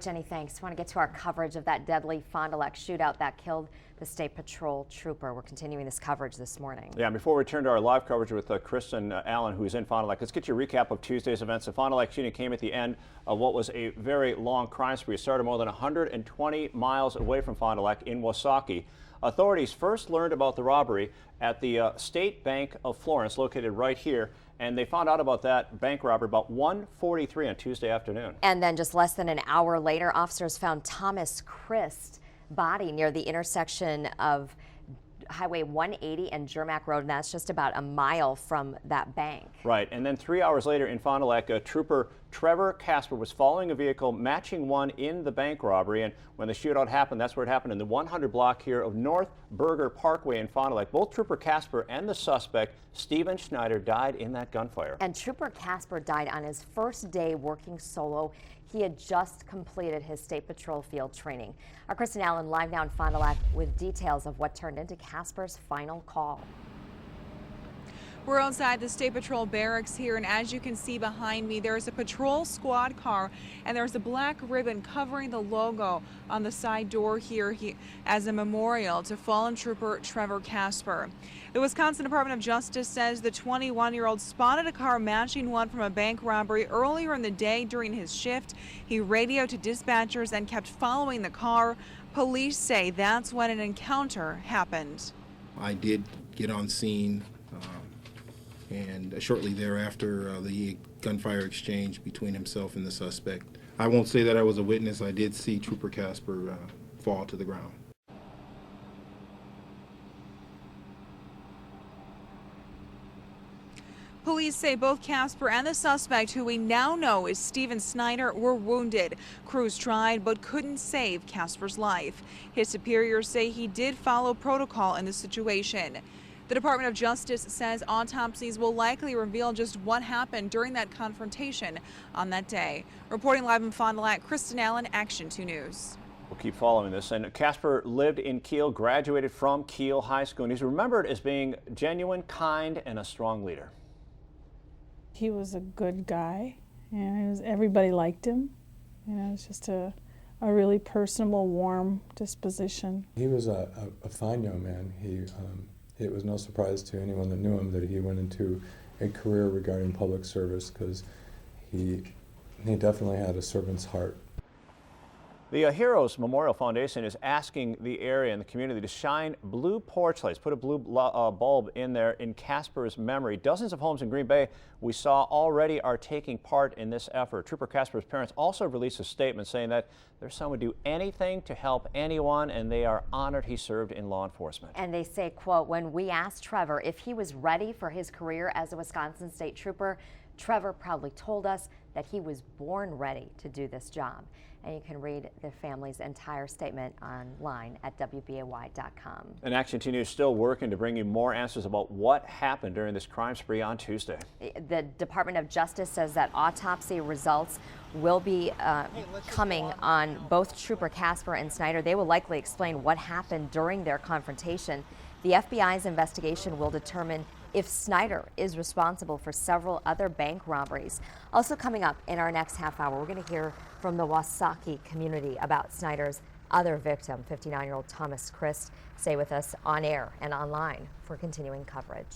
Jenny, thanks. I want to get to our coverage of that deadly Fond du Lac shootout that killed the State Patrol trooper. We're continuing this coverage this morning. Yeah, before we turn to our live coverage with Kristen Allen, who's in Fond du Lac, let's get you a recap of Tuesday's events. The Fond du Lac shooting came at the end of what was a very long crime spree. It started more than 120 miles away from Fond du Lac in Wasaki. Authorities first learned about the robbery at the State Bank of Florence, located right here, and they found out about that bank robbery about 1:43 on Tuesday afternoon. And then just less than an hour later, officers found Thomas Christ's body near the intersection of Highway 180 and Jermac Road, and that's just about a mile from that bank. Right, and then 3 hours later in Fond du Lac, Trooper Trevor Casper was following a vehicle matching one in the bank robbery, and when the shootout happened, that's where it happened in the 100 block here of North Berger Parkway in Fond du Lac. Both Trooper Casper and the suspect, Stephen Schneider, died in that gunfire. And Trooper Casper died on his first day working solo. He had just completed his State Patrol field training. Our Kristen Allen live now in Fond du Lac with details of what turned into Casper's final call. We're outside the State Patrol barracks here, and as you can see behind me, there's a patrol squad car, and there's a black ribbon covering the logo on the side door here as a memorial to fallen Trooper Trevor Casper. The Wisconsin Department of Justice says the 21-year-old spotted a car matching one from a bank robbery earlier in the day during his shift. He radioed to dispatchers and kept following the car. Police say that's when an encounter happened. I did get on scene. And shortly thereafter, the gunfire exchange between himself and the suspect. I won't say that I was a witness. I did see Trooper Casper fall to the ground. Police say both Casper and the suspect, who we now know is Stephen Snyder, were wounded. Crews tried but couldn't save Casper's life. His superiors say he did follow protocol in the situation. The Department of Justice says autopsies will likely reveal just what happened during that confrontation on that day. Reporting live in Fond du Lac, Kristen Allen, Action 2 News. We'll keep following this. And Casper lived in Kiel, graduated from Kiel High School, and he's remembered as being genuine, kind, and a strong leader. He was a good guy, and everybody liked him. You know, it was just a really personable, warm disposition. He was a fine young man. It was no surprise to anyone that knew him that he went into a career regarding public service, because he definitely had a servant's heart. The Heroes Memorial Foundation is asking the area and the community to shine blue porch lights, put a blue bulb in there in Casper's memory. Dozens of homes in Green Bay we saw already are taking part in this effort. Trooper Casper's parents also released a statement saying that their son would do anything to help anyone, and they are honored he served in law enforcement. And they say, quote, when we asked Trevor if he was ready for his career as a Wisconsin State Trooper, Trevor proudly told us that he was born ready to do this job. And you can read the family's entire statement online at WBAY.com. And Action 2 News still working to bring you more answers about what happened during this crime spree on Tuesday. The Department of Justice says that autopsy results will be coming on both Trooper Casper and Snyder. They will likely explain what happened during their confrontation. The FBI's investigation will determine if Snyder is responsible for several other bank robberies. Also coming up in our next half hour, we're going to hear from the Wasaki community about Snyder's other victim, 59-year-old Thomas Christ. Stay with us on air and online for continuing coverage.